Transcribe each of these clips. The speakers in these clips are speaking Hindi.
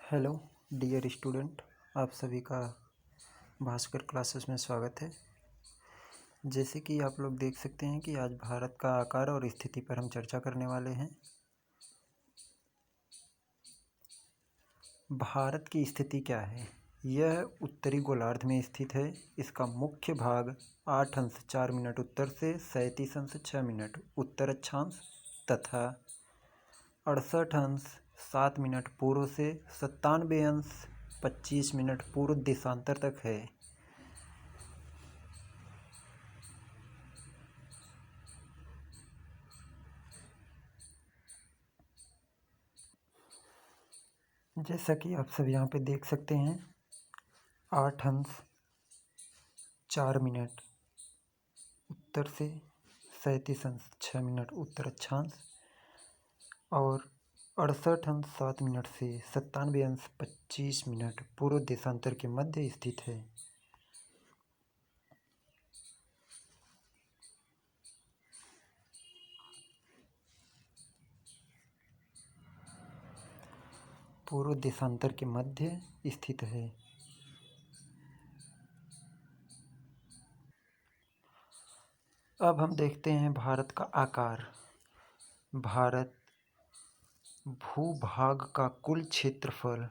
हेलो डियर स्टूडेंट, आप सभी का भास्कर क्लासेस में स्वागत है। जैसे कि आप लोग देख सकते हैं कि आज भारत का आकार और स्थिति पर हम चर्चा करने वाले हैं। भारत की स्थिति क्या है? यह उत्तरी गोलार्ध में स्थित है। इसका मुख्य भाग 8 अंश 4 मिनट उत्तर से 37 अंश 6 मिनट उत्तर अक्षांश तथा 68 अंश 7 मिनट पूर्व से 97 अंश 25 मिनट पूर्व देशांतर तक है। जैसा कि आप सब यहाँ पे देख सकते हैं, 8 अंश 4 मिनट उत्तर से 37 अंश 6 मिनट उत्तर अक्षांश और 68 अंश 7 मिनट से 97 अंश 25 मिनट पूर्व देशांतर के मध्य स्थित है। पूर्व देशांतर के मध्य स्थित है। अब हम देखते हैं भारत का आकार। भारत भूभाग का कुल क्षेत्रफल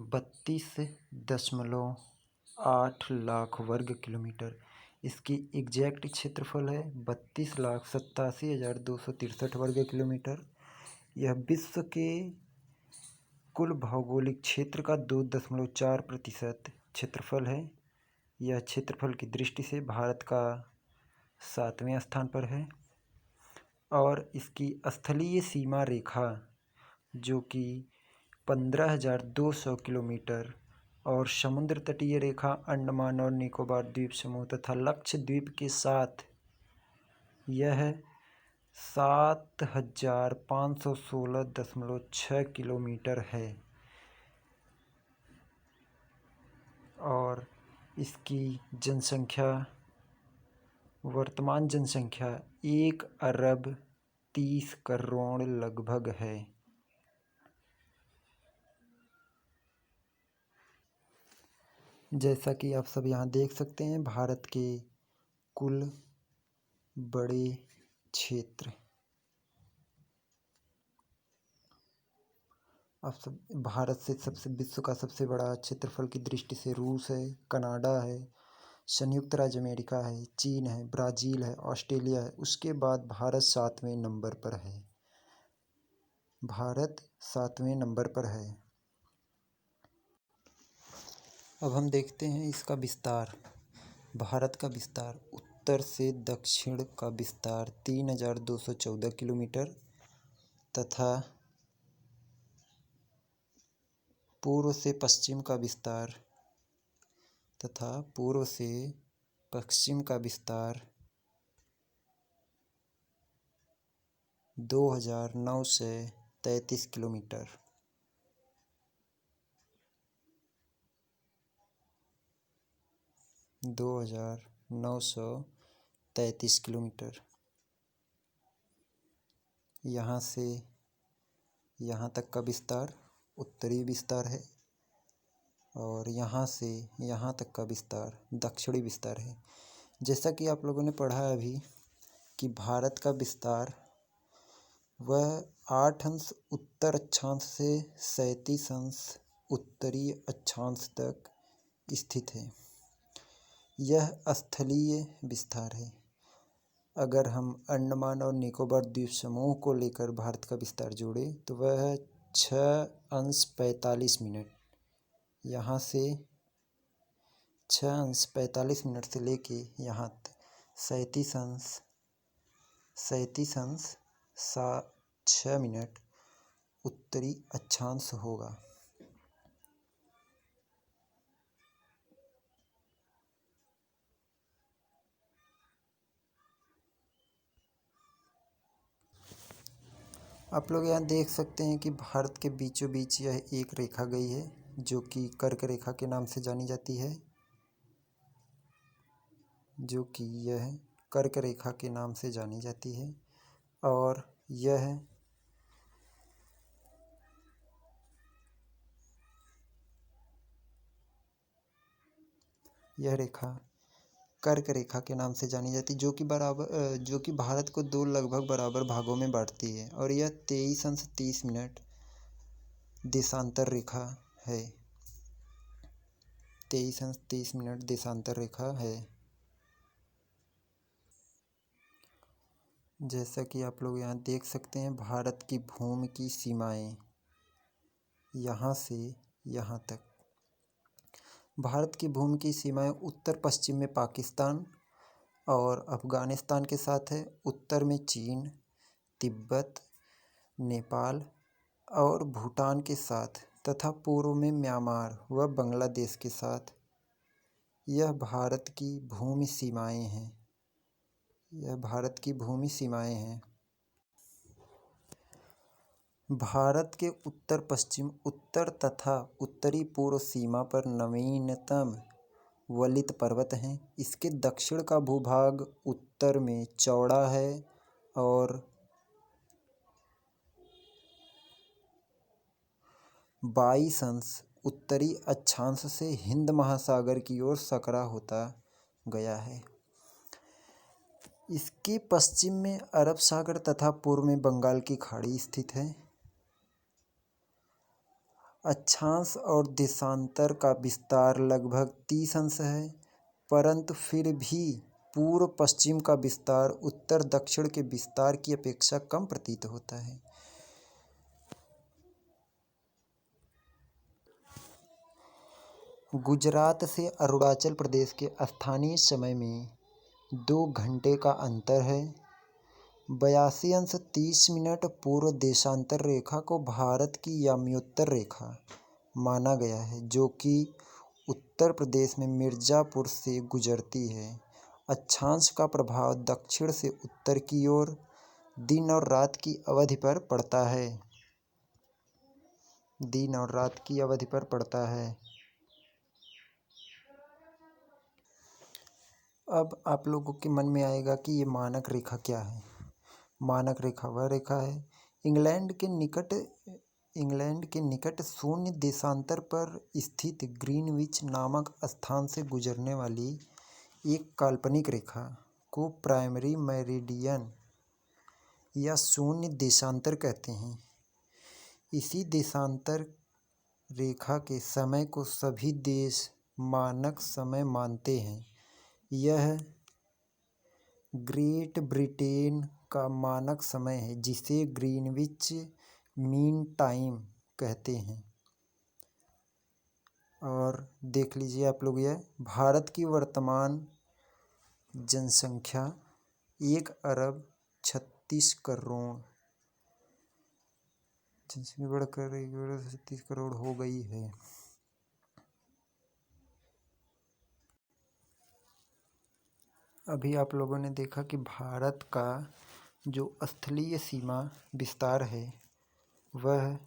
32.8 लाख वर्ग किलोमीटर। इसकी एग्जैक्ट क्षेत्रफल है 32,87,263 वर्ग किलोमीटर। यह विश्व के कुल भौगोलिक क्षेत्र का 2.4% क्षेत्रफल है। यह क्षेत्रफल की दृष्टि से भारत का 7वें स्थान पर है और इसकी स्थलीय सीमा रेखा जो कि 15,200 किलोमीटर और समुद्र तटीय रेखा अंडमान और निकोबार द्वीप समूह तथा लक्षद्वीप के साथ यह 7,516.6 किलोमीटर है और इसकी जनसंख्या वर्तमान जनसंख्या 1,30,00,00,000 लगभग है। जैसा कि आप सब यहाँ देख सकते हैं, भारत के कुल बड़े क्षेत्र। अब सब भारत से विश्व का सबसे बड़ा क्षेत्रफल की दृष्टि से रूस है, कनाडा है, संयुक्त राज्य अमेरिका है, चीन है, ब्राज़ील है, ऑस्ट्रेलिया है। उसके बाद भारत 7वें नंबर पर है। भारत 7वें नंबर पर है। अब हम देखते हैं इसका विस्तार। भारत का विस्तार उत्तर से दक्षिण का विस्तार 3,214 किलोमीटर तथा पूर्व से पश्चिम का विस्तार 2,933 किलोमीटर। यहाँ से यहाँ तक का विस्तार उत्तरी विस्तार है और यहाँ से यहाँ तक का विस्तार दक्षिणी विस्तार है। जैसा कि आप लोगों ने पढ़ा अभी कि भारत का विस्तार वह 8 अंश उत्तर अक्षांश से 37 अंश उत्तरी अक्षांश तक स्थित है। यह स्थलीय विस्तार है। अगर हम अंडमान और निकोबार द्वीप समूह को लेकर भारत का विस्तार जोड़ें तो वह 6 अंश 45 मिनट, यहाँ से 6 अंश 45 मिनट से लेके यहाँ 37 अंश 6 मिनट उत्तरी अक्षांश होगा। आप लोग यहाँ देख सकते हैं कि भारत के बीचों बीच यह एक रेखा गई है जो कि कर्क रेखा के नाम से जानी जाती है, यह कर्क रेखा के नाम से जानी जाती है और यह यह रेखा कर्क रेखा के नाम से जानी जाती है, जो कि भारत को दो लगभग बराबर भागों में बांटती है, और यह 23 अंश 30 मिनट देशांतर रेखा है। 23 अंश 30 मिनट देशांतर रेखा है। जैसा कि आप लोग यहाँ देख सकते हैं, भारत की भूमि की सीमाएं यहाँ से यहाँ तक। भारत की भूमि की सीमाएं उत्तर पश्चिम में पाकिस्तान और अफगानिस्तान के साथ है, उत्तर में चीन, तिब्बत, नेपाल और भूटान के साथ तथा पूर्व में म्यांमार व बांग्लादेश के साथ। यह भारत की भूमि सीमाएं हैं। यह भारत की भूमि सीमाएं हैं। भारत के उत्तर पश्चिम, उत्तर तथा उत्तरी पूर्व सीमा पर नवीनतम वलित पर्वत हैं। इसके दक्षिण का भूभाग उत्तर में चौड़ा है और 22 अंश उत्तरी अक्षांश से हिंद महासागर की ओर सकरा होता गया है। इसके पश्चिम में अरब सागर तथा पूर्व में बंगाल की खाड़ी स्थित है। अक्षांश और देशांतर का विस्तार लगभग 30 अंश है, परंतु फिर भी पूर्व पश्चिम का विस्तार उत्तर दक्षिण के विस्तार की अपेक्षा कम प्रतीत होता है। गुजरात से अरुणाचल प्रदेश के स्थानीय समय में 2 घंटे का अंतर है। 82 अंश 30 मिनट पूर्व देशांतर रेखा को भारत की याम्योत्तर रेखा माना गया है, जो कि उत्तर प्रदेश में मिर्ज़ापुर से गुजरती है। अक्षांश का प्रभाव दक्षिण से उत्तर की ओर दिन और रात की अवधि पर पड़ता है। दिन और रात की अवधि पर पड़ता है। अब आप लोगों के मन में आएगा कि ये मानक रेखा क्या है। मानक रेखा वह रेखा है इंग्लैंड के निकट शून्य देशांतर पर स्थित ग्रीनविच नामक स्थान से गुजरने वाली एक काल्पनिक रेखा को प्राइमरी मेरिडियन या शून्य देशांतर कहते हैं। इसी देशांतर रेखा के समय को सभी देश मानक समय मानते हैं। यह ग्रेट ब्रिटेन का मानक समय है, जिसे ग्रीनविच मीन टाइम कहते हैं। और देख लीजिए आप लोग, यह भारत की वर्तमान जनसंख्या 1 अरब 36 करोड़ जनसंख्या बढ़कर 1 अरब 36 करोड़ हो गई है। अभी आप लोगों ने देखा कि भारत का जो स्थलीय सीमा विस्तार है वह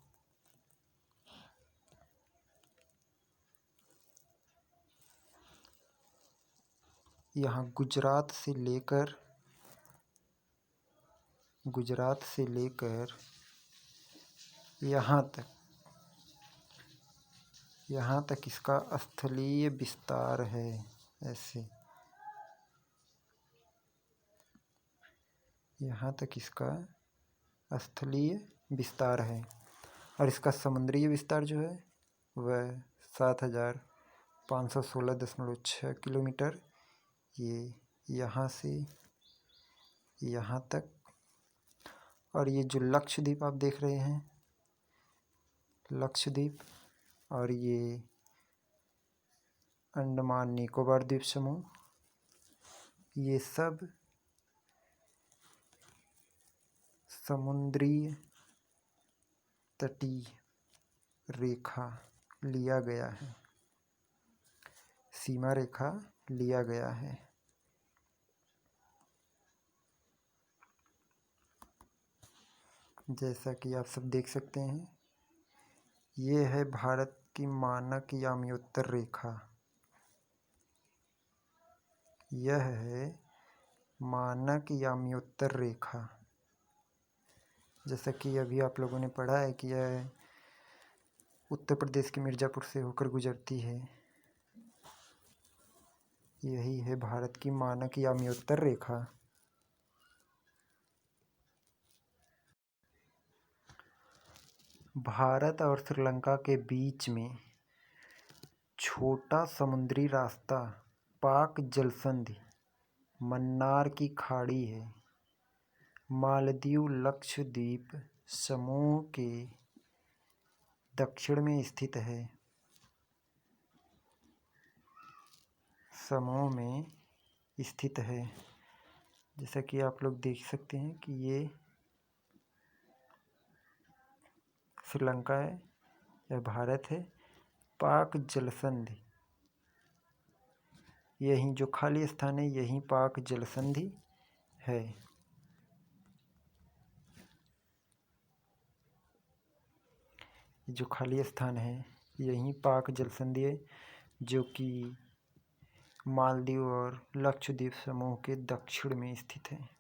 यहाँ गुजरात से लेकर यहाँ तक इसका स्थलीय विस्तार है। ऐसे यहाँ तक इसका स्थलीय विस्तार है, और इसका समुद्री विस्तार जो है वह 7516.6 किलोमीटर। ये यहाँ से यहाँ तक। और ये जो लक्षद्वीप आप देख रहे हैं, लक्षद्वीप, और ये अंडमान निकोबार द्वीप समूह, ये सब समुद्री तटीय रेखा लिया गया है, सीमा रेखा लिया गया है। जैसा कि आप सब देख सकते हैं, ये है भारत की मानक याम्योत्तर रेखा। यह है मानक याम्योत्तर रेखा। जैसा कि अभी आप लोगों ने पढ़ा है कि यह उत्तर प्रदेश के मिर्ज़ापुर से होकर गुजरती है। यही है भारत की मानक याम्योत्तर रेखा। भारत और श्रीलंका के बीच में छोटा समुद्री रास्ता पाक जलसंधि मन्नार की खाड़ी है। मालदीव लक्षद्वीप समूह के दक्षिण में स्थित है। समूह में स्थित है। जैसा कि आप लोग देख सकते हैं कि ये श्रीलंका है, यह भारत है। पाक जलसंधि, यही जो खाली स्थान है यही पाक जलसंधि है। जो खाली स्थान है यही पाक जलसंधि है, जो कि मालदीव और लक्षद्वीप समूह के दक्षिण में स्थित है।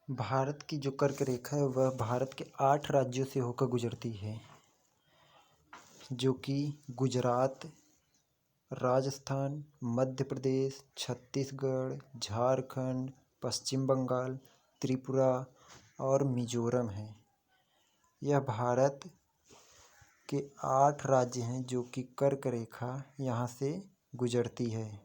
भारत की जो कर्क रेखा है वह भारत के 8 राज्यों से होकर गुजरती है, जो कि गुजरात, राजस्थान, मध्य प्रदेश, छत्तीसगढ़, झारखंड, पश्चिम बंगाल, त्रिपुरा और मिजोरम है। यह भारत के 8 राज्य हैं जो कि कर्क रेखा यहाँ से गुजरती है।